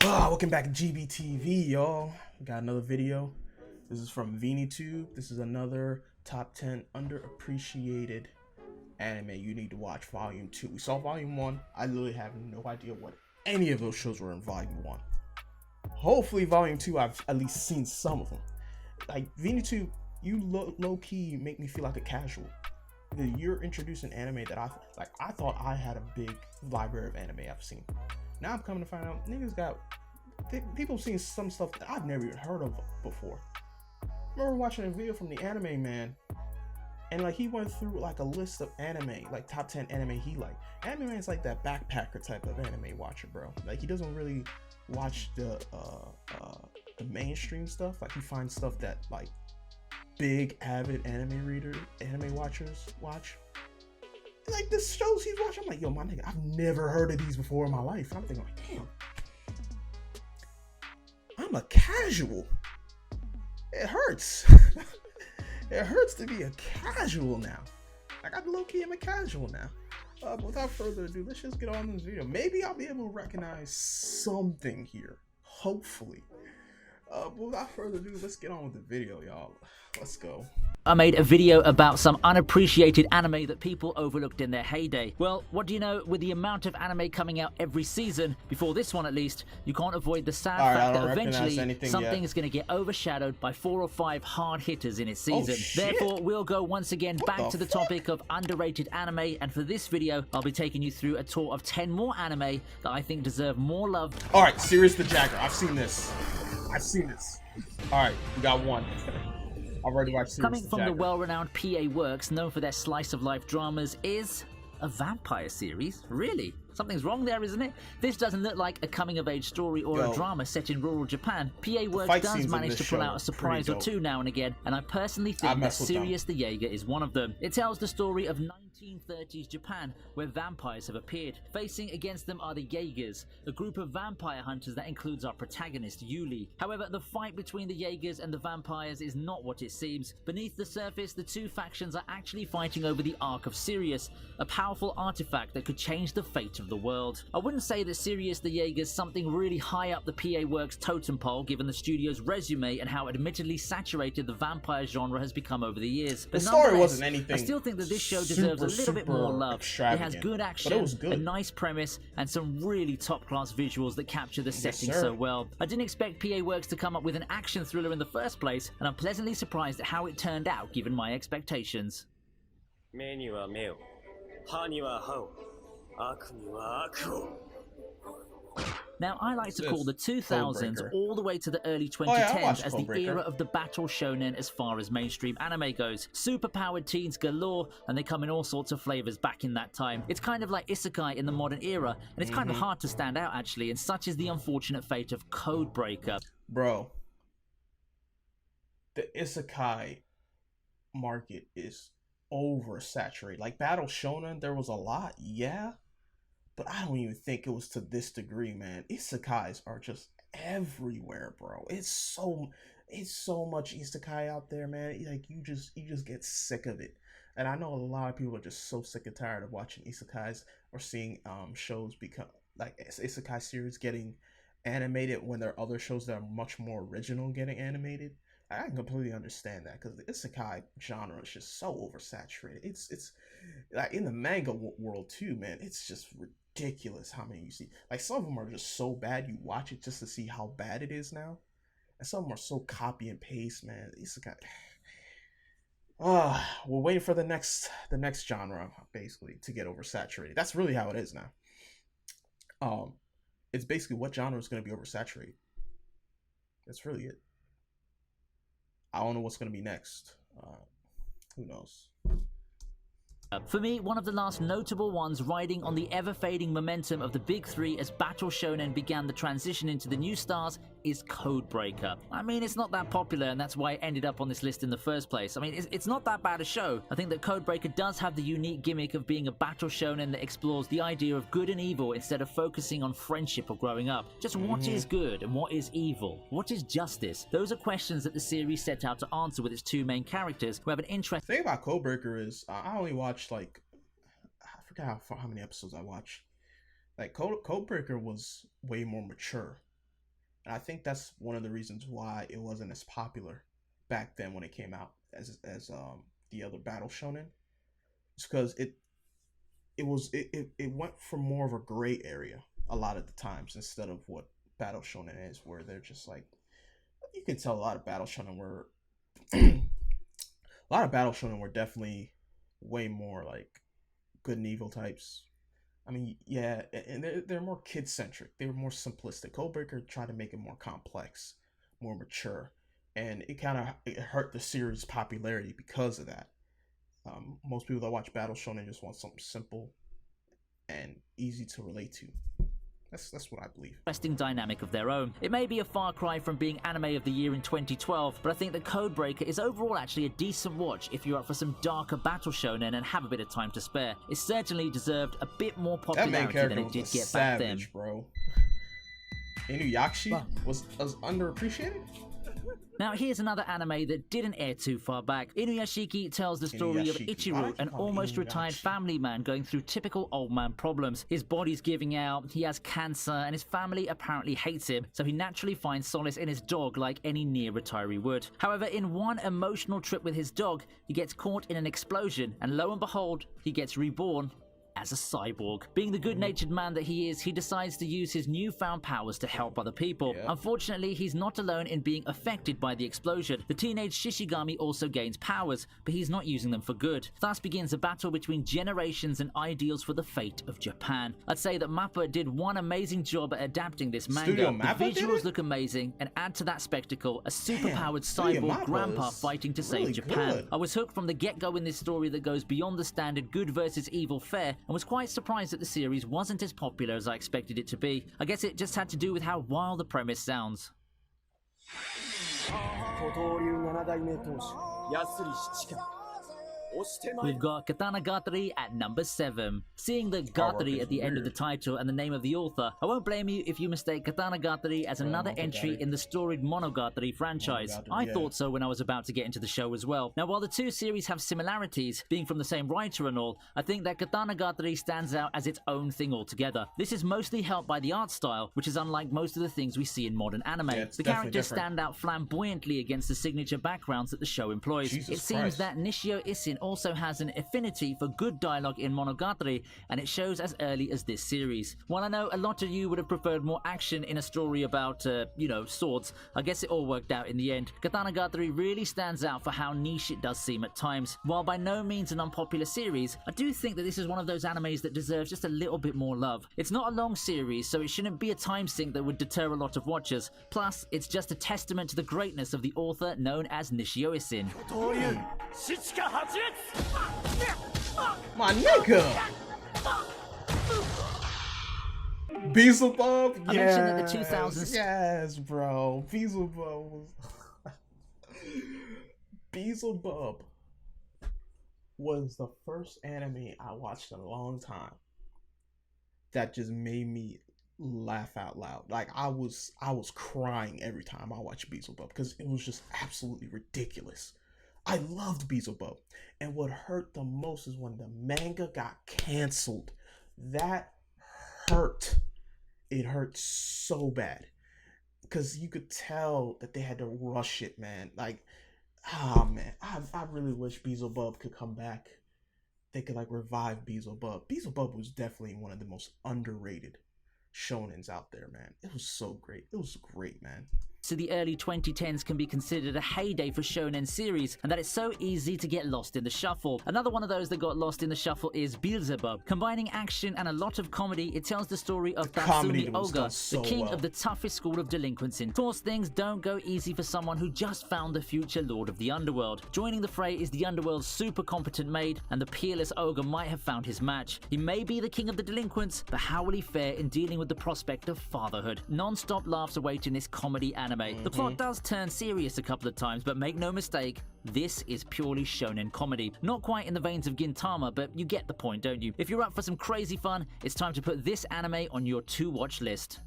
Welcome back to GBTV, y'all. Got another video. This is from ViniTube. This is another top 10 underappreciated anime you need to watch, volume 2. We saw volume 1. I literally have no idea what any of those shows were in volume 1. Hopefully volume 2 I've at least seen some of them. Like ViniTube, you low-key make me feel like a casual. You're introducing anime that I thought I had a big library of anime I've seen. Now I'm coming to find out niggas got people seen some stuff that I've never even heard of before. I remember watching a video from the anime man, and like he went through like a list of anime, like top 10 anime he liked. Anime man's like that backpacker type of anime watcher, bro. Like he doesn't really watch the mainstream stuff. Like he finds stuff that like big avid anime watchers watch. Like this shows he's watching, I'm like, yo, my nigga, I've never heard of these before in my life. And I'm thinking, like, damn, I'm a casual. It hurts. It hurts to be a casual now. Like I low-key am a casual now. But without further ado, let's just get on this video. Maybe I'll be able to recognize something here. Hopefully. But without further ado, let's get on with the video, y'all. Let's go. I made a video about some unappreciated anime that people overlooked in their heyday. Well, what do you know, with the amount of anime coming out every season, before this one at least, you can't avoid the sad fact that eventually something is going to get overshadowed by 4 or 5 hard hitters in its season. Therefore, we'll go once again back to the topic of underrated anime, and for this video, I'll be taking you through a tour of 10 more anime that I think deserve more love. Alright, Sirius the Jagger. I've seen this. Alright, we got one. I've already watched Sirius Coming from the well-renowned PA Works, known for their slice-of-life dramas, is a vampire series. Really? Something's wrong there, isn't it? This doesn't look like a coming-of-age story or a drama set in rural Japan. PA Works does manage to pull out a surprise or two now and again, and I personally think that Sirius the Jaeger is one of them. It tells the story of 1930s Japan, where vampires have appeared. Facing against them are the Jaegers, a group of vampire hunters that includes our protagonist, Yuli. However, the fight between the Jaegers and the vampires is not what it seems. Beneath the surface, the two factions are actually fighting over the Ark of Sirius, a powerful artifact that could change the fate of the world. I wouldn't say that Sirius the Jaeger is something really high up the PA Works totem pole, given the studio's resume and how admittedly saturated the vampire genre has become over the years. But the story wasn't anything. I still think that this show deserves a little bit more love. It has good action, a nice premise, and some really top-class visuals that capture the setting so well. I didn't expect PA Works to come up with an action thriller in the first place, and I'm pleasantly surprised at how it turned out given my expectations. Now, I like to call the 2000s all the way to the early 2010s as the era of the battle shonen as far as mainstream anime goes. Superpowered teens galore, and they come in all sorts of flavors back in that time. It's kind of like isekai in the modern era, and it's kind of hard to stand out actually, and such is the unfortunate fate of Codebreaker. Bro, the isekai market is oversaturated. Like battle shonen, there was a lot, yeah. But I don't even think it was to this degree, man. Isekais are just everywhere, bro. It's so much isekai out there, man. Like you just get sick of it. And I know a lot of people are just so sick and tired of watching isekais or seeing shows become like isekai series getting animated when there are other shows that are much more original getting animated. I can completely understand that because the isekai genre is just so oversaturated. It's like in the manga world too, man. It's just ridiculous how many you see. Like some of them are just so bad you watch it just to see how bad it is now, and some of them are so copy and paste, man. Isekai. We're waiting for the next genre basically to get oversaturated. That's really how it is now. It's basically what genre is going to be oversaturated. That's really it. I don't know what's going to be next. Who knows? For me, one of the last notable ones riding on the ever-fading momentum of the big three as battle shonen began the transition into the new stars is Codebreaker. I mean, it's not that popular, and that's why it ended up on this list in the first place. I mean, it's not that bad a show. I think that Codebreaker does have the unique gimmick of being a battle shonen that explores the idea of good and evil instead of focusing on friendship or growing up. Just what is good and what is evil? What is justice? Those are questions that the series set out to answer with its two main characters who have an interest. The thing about Codebreaker is I only watched like, I forgot how many episodes I watched. Like Codebreaker was way more mature And I think that's one of the reasons why it wasn't as popular back then when it came out as the other battle shonen. It's because it went for more of a gray area a lot of the times instead of what battle shonen is, where they're just like, you can tell a lot of battle shonen were a lot of battle shonen were definitely way more like good and evil types. I mean, yeah, and they're more kid centric. They were more simplistic. Codebreaker tried to make it more complex, more mature, and it hurt the series' popularity because of that. Most people that watch Battle Shonen just want something simple and easy to relate to. That's what I believe. Interesting dynamic of their own. It may be a far cry from being anime of the year in 2012, but I think that Codebreaker is overall actually a decent watch if you're up for some darker battle shonen and have a bit of time to spare. It certainly deserved a bit more popularity than it did get back then. Bro. Inuyasha was underappreciated? Now here's another anime that didn't air too far back. Inuyashiki tells the story of Ichiro, an almost retired family man going through typical old man problems. His body's giving out, he has cancer, and his family apparently hates him, so he naturally finds solace in his dog like any near retiree would. However, in one emotional trip with his dog, he gets caught in an explosion, and lo and behold, he gets reborn as a cyborg. Being the good-natured man that he is, he decides to use his newfound powers to help other people. Yeah. Unfortunately, he's not alone in being affected by the explosion. The teenage Shishigami also gains powers, but he's not using them for good. Thus begins a battle between generations and ideals for the fate of Japan. I'd say that Mappa did one amazing job at adapting this manga. The visuals look amazing, and add to that spectacle a superpowered cyborg grandpa fighting to save Japan. Good. I was hooked from the get-go in this story that goes beyond the standard good versus evil fare, and was quite surprised that the series wasn't as popular as I expected it to be. I guess it just had to do with how wild the premise sounds. We've got Katana Gatari at number 7. Seeing the Gatari at the end of the title and the name of the author, I won't blame you if you mistake Katana Gatari as another entry in the storied Monogatari franchise. I thought so when I was about to get into the show as well. Now, while the two series have similarities, being from the same writer and all, I think that Katana Gatari stands out as its own thing altogether. This is mostly helped by the art style, which is unlike most of the things we see in modern anime. The characters stand out flamboyantly against the signature backgrounds that the show employs. It seems that Nishio Isin also has an affinity for good dialogue in Monogatari, and it shows as early as this series. While I know a lot of you would have preferred more action in a story about, swords, I guess it all worked out in the end. Katana Gatari really stands out for how niche it does seem at times. While by no means an unpopular series, I do think that this is one of those animes that deserves just a little bit more love. It's not a long series, so it shouldn't be a time sink that would deter a lot of watchers. Plus, it's just a testament to the greatness of the author known as Nishio Isin. My nigga! Beelzebub? I mentioned that the 2000s... Yes, bro. Beelzebub was... Beelzebub was the first anime I watched in a long time that just made me laugh out loud. Like, I was crying every time I watched Beelzebub because it was just absolutely ridiculous. I loved Beelzebub, and what hurt the most is when the manga got canceled. That hurt. It hurt so bad because you could tell that they had to rush it, man. Like, man, I really wish Beelzebub could come back. They could revive Beelzebub. Beelzebub was definitely one of the most underrated shonens out there, man. It was so great. It was great, man. So the early 2010s can be considered a heyday for shonen series, and that it's so easy to get lost in the shuffle. Another one of those that got lost in the shuffle is Beelzebub. Combining action and a lot of comedy, it tells the story of Tatsumi Oga, the king of the toughest school of delinquents. Of course, things don't go easy for someone who just found the future lord of the underworld. Joining the fray is the underworld's super competent maid, and the peerless Ogre might have found his match. He may be the king of the delinquents, but how will he fare in dealing with the prospect of fatherhood? Non-stop laughs await in this comedy anime. The plot does turn serious a couple of times, but make no mistake, this is purely shonen comedy. Not quite in the veins of Gintama, but you get the point, don't you? If you're up for some crazy fun, it's time to put this anime on your to-watch list.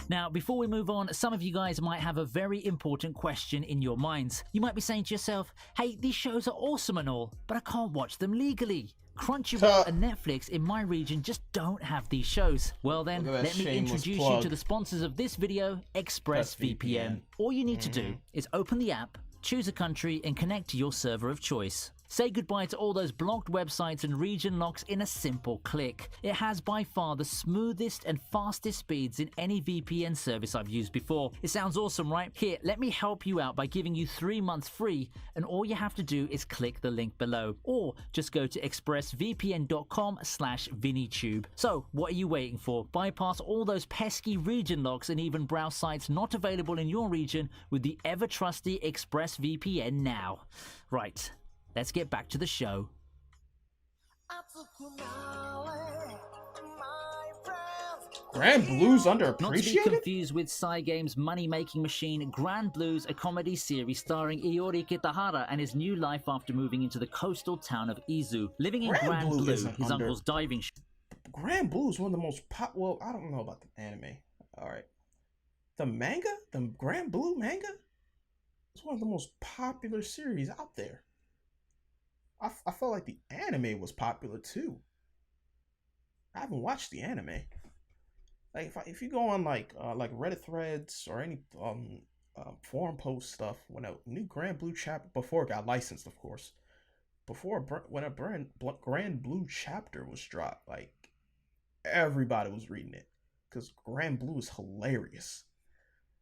Now, before we move on, some of you guys might have a very important question in your minds. You might be saying to yourself, hey, these shows are awesome and all, but I can't watch them legally. Crunchyroll and Netflix in my region just don't have these shows. Well then, let me introduce you to the sponsors of this video, ExpressVPN. All you need to do is open the app, choose a country, and connect to your server of choice. Say goodbye to all those blocked websites and region locks in a simple click. It has by far the smoothest and fastest speeds in any VPN service I've used before. It sounds awesome, right? Here, let me help you out by giving you 3 months free, and all you have to do is click the link below, or just go to expressvpn.com/ViniTube. So, what are you waiting for? Bypass all those pesky region locks and even browse sites not available in your region with the ever-trusty ExpressVPN now. Right. Let's get back to the show. Grand Blue's underappreciated? Not to be confused with Cygame's money-making machine, Grand Blue's, a comedy series starring Iori Kitahara and his new life after moving into the coastal town of Izu. Living in Grand Blue, his uncle's diving shop. Grand Blue is one of the most well, I don't know about the anime. Alright. The manga? The Grand Blue manga? It's one of the most popular series out there. I felt like the anime was popular too. I haven't watched the anime. Like if you go on like Reddit threads or any forum post stuff, when a new Grand Blue chapter, before it got licensed, of course, when a Grand Blue chapter was dropped, like everybody was reading it because Grand Blue is hilarious.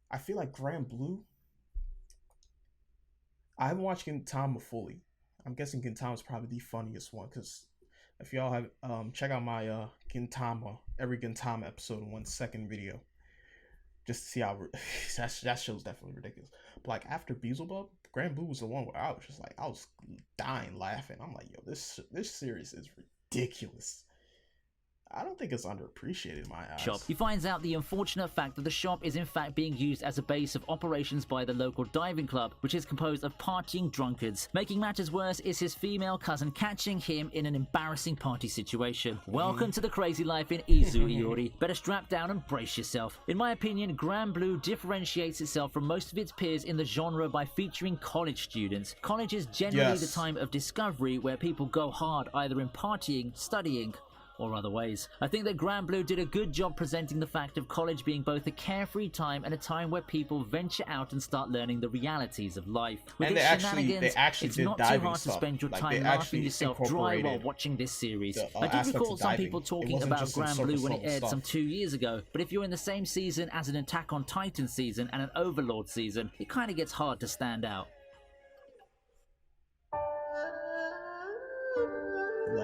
I feel like Grand Blue. I haven't watched Gintama fully. I'm guessing Gintama is probably the funniest one, because if y'all have check out my Gintama, every Gintama episode in 1 second video, just to see how that show's definitely ridiculous. But like after Beelzebub, Grand Blue was the one where I was just like, I was dying laughing. I'm like, yo, this series is ridiculous. I don't think it's underappreciated in my eyes. He finds out the unfortunate fact that the shop is in fact being used as a base of operations by the local diving club, which is composed of partying drunkards. Making matters worse is his female cousin catching him in an embarrassing party situation. Welcome to the crazy life in Izu, Iori. Better strap down and brace yourself. In my opinion, Grand Blue differentiates itself from most of its peers in the genre by featuring college students. College is generally the time of discovery where people go hard either in partying, studying, or other ways. I think that Grand Blue did a good job presenting the fact of college being both a carefree time and a time where people venture out and start learning the realities of life. With its shenanigans, it's not too hard to spend your time laughing yourself dry while watching this series. I do recall some people talking about Grand Blue when it aired some 2 years ago, but if you're in the same season as an Attack on Titan season and an Overlord season, it kind of gets hard to stand out.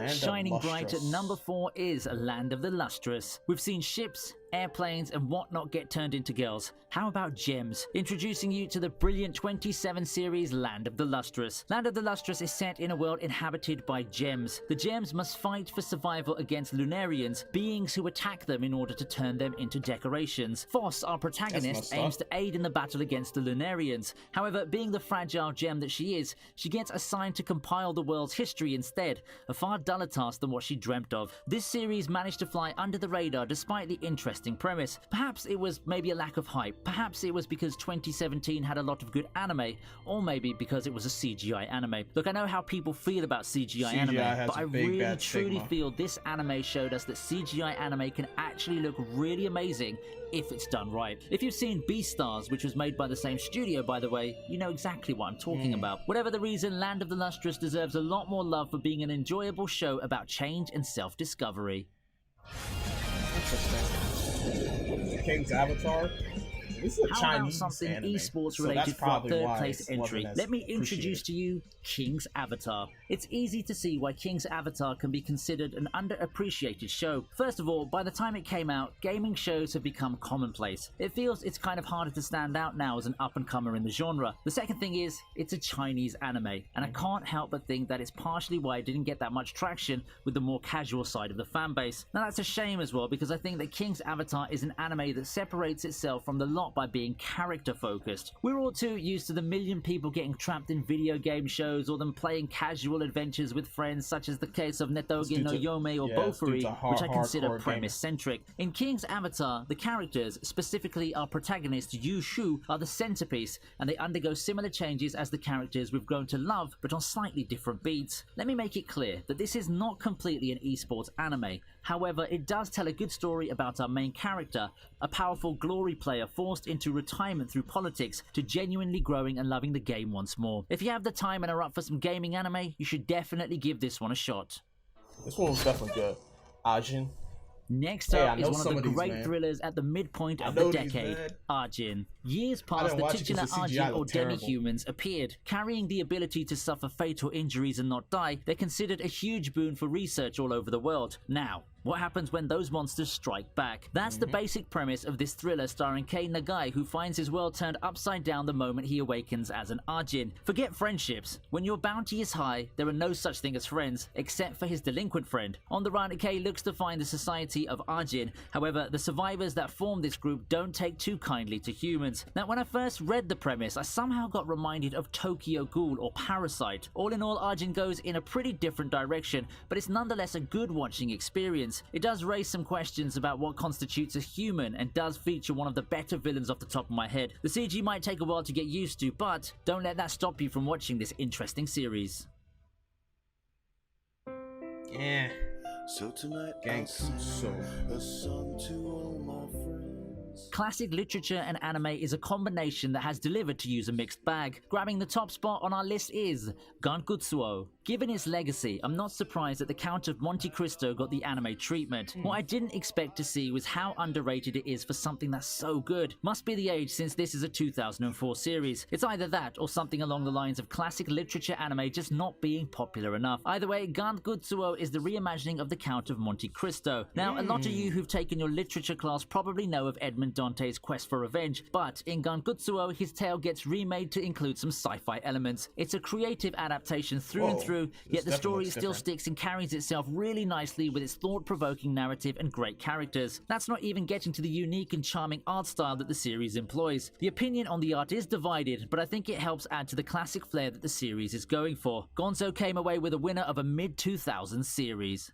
Shining bright at number 4 is Land of the Lustrous. We've seen ships, airplanes, and whatnot get turned into girls. How about gems? Introducing you to the brilliant 27 series Land of the Lustrous. Land of the Lustrous is set in a world inhabited by gems. The gems must fight for survival against Lunarians, beings who attack them in order to turn them into decorations. Voss, our protagonist, aims to aid in the battle against the Lunarians. However, being the fragile gem that she is, she gets assigned to compile the world's history instead, a far duller task than what she dreamt of. This series managed to fly under the radar despite the interesting premise. Perhaps it was maybe a lack of hype. Perhaps it was because 2017 had a lot of good anime, or maybe because it was a CGI anime. Look, I know how people feel about CGI anime, but I really truly feel this anime showed us that CGI anime can actually look really amazing if it's done right. If you've seen Beastars, which was made by the same studio, by the way, you know exactly what I'm talking about. Whatever the reason, Land of the Lustrous deserves a lot more love for being an enjoyable show about change and self-discovery. Interesting. King's Avatar. This is a Chinese about something anime, esports so related for our third why place entry? Let me introduce to you King's Avatar. It's easy to see why King's Avatar can be considered an underappreciated show. First of all, by the time it came out, gaming shows have become commonplace. It feels it's kind of harder to stand out now as an up-and-comer in the genre. The second thing is, it's a Chinese anime, and I can't help but think that it's partially why it didn't get that much traction with the more casual side of the fan base. Now that's a shame as well, because I think that King's Avatar is an anime that separates itself from the lot lot by being character focused. We're all too used to the million people getting trapped in video game shows or them playing casual adventures with friends, such as the case of Netoge no Yome or Bofuri, which I consider premise-centric. In King's Avatar, the characters, specifically our protagonist Yu Shu, are the centerpiece, and they undergo similar changes as the characters we've grown to love, but on slightly different beats. Let me make it clear that this is not completely an esports anime. However, it does tell a good story about our main character, a powerful glory player forced into retirement through politics to genuinely growing and loving the game once more. If you have the time and are up for some gaming anime, you should definitely give this one a shot. This one was definitely good. Ajin. Next up is one of the great thrillers at the midpoint of the decade, Arjin. Years past, the titular Arjin or demi-humans appeared. Carrying the ability to suffer fatal injuries and not die, they're considered a huge boon for research all over the world. Now, what happens when those monsters strike back? That's the basic premise of this thriller starring Kei Nagai, who finds his world turned upside down the moment he awakens as an Arjin. Forget friendships. When your bounty is high, there are no such thing as friends, except for his delinquent friend. On the run, Kei looks to find the society of Arjin. However, the survivors that form this group don't take too kindly to humans. Now, when I first read the premise, I somehow got reminded of Tokyo Ghoul or Parasite. All in all, Arjin goes in a pretty different direction, but it's nonetheless a good watching experience. It does raise some questions about what constitutes a human and does feature one of the better villains off the top of my head. The CG might take a while to get used to, but don't let that stop you from watching this interesting series. Yeah. So tonight Gankutsu. a song to all my friends. Classic literature and anime is a combination that has delivered, to use a mixed bag. Grabbing the top spot on our list is Gankutsuo. Given its legacy, I'm not surprised that the Count of Monte Cristo got the anime treatment. What I didn't expect to see was how underrated it is for something that's so good. Must be the age, since this is a 2004 series. It's either that or something along the lines of classic literature anime just not being popular enough. Either way, Gankutsuo is the reimagining of the Count of Monte Cristo. Now, a lot of you who've taken your literature class probably know of Edmond Dante's quest for revenge, but in Gankutsuo, his tale gets remade to include some sci-fi elements. It's a creative adaptation through and through, yet the story still sticks and carries itself really nicely with its thought-provoking narrative and great characters. That's not even getting to the unique and charming art style that the series employs. The opinion on the art is divided, but I think it helps add to the classic flair that the series is going for. Gonzo came away with a winner of a mid-2000s series.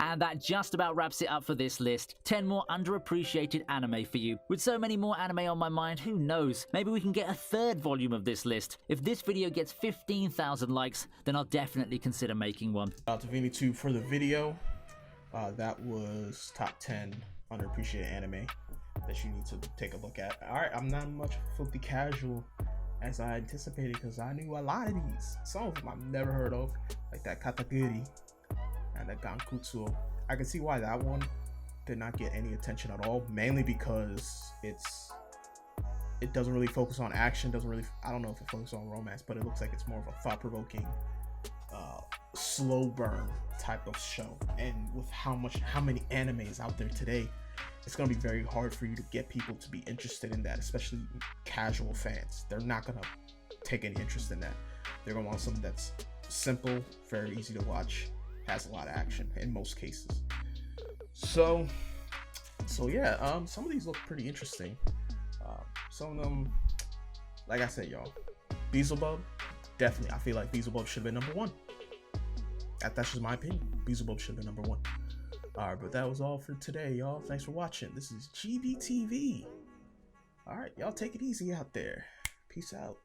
And that just about wraps it up for this list. 10 more underappreciated anime for you. With so many more anime on my mind, who knows? Maybe we can get a third volume of this list. If this video gets 15,000 likes, then I'll definitely consider making one. Shout out to ViniTube for the video. That was top 10 underappreciated anime that you need to take a look at. Alright, I'm not much filthy casual as I anticipated because I knew a lot of these. Some of them I've never heard of, like that Katagiri and the Gankutsuo. I can see why that one did not get any attention at all, mainly because it doesn't really focus on action, I don't know if it focuses on romance, but it looks like it's more of a thought-provoking slow burn type of show. And with how many animes out there today, it's going to be very hard for you to get people to be interested in that, especially casual fans. They're not going to take any interest in that. They're going to want something that's simple, very easy to watch, has a lot of action in most cases. So yeah, some of these look pretty interesting. Some of them, like I said, y'all, Beelzebub, definitely, I feel like Beelzebub should have been number one. That's just my opinion. Beelzebub should have been number one. Alright, but that was all for today, y'all. Thanks for watching. This is GBTV. Alright, y'all take it easy out there. Peace out.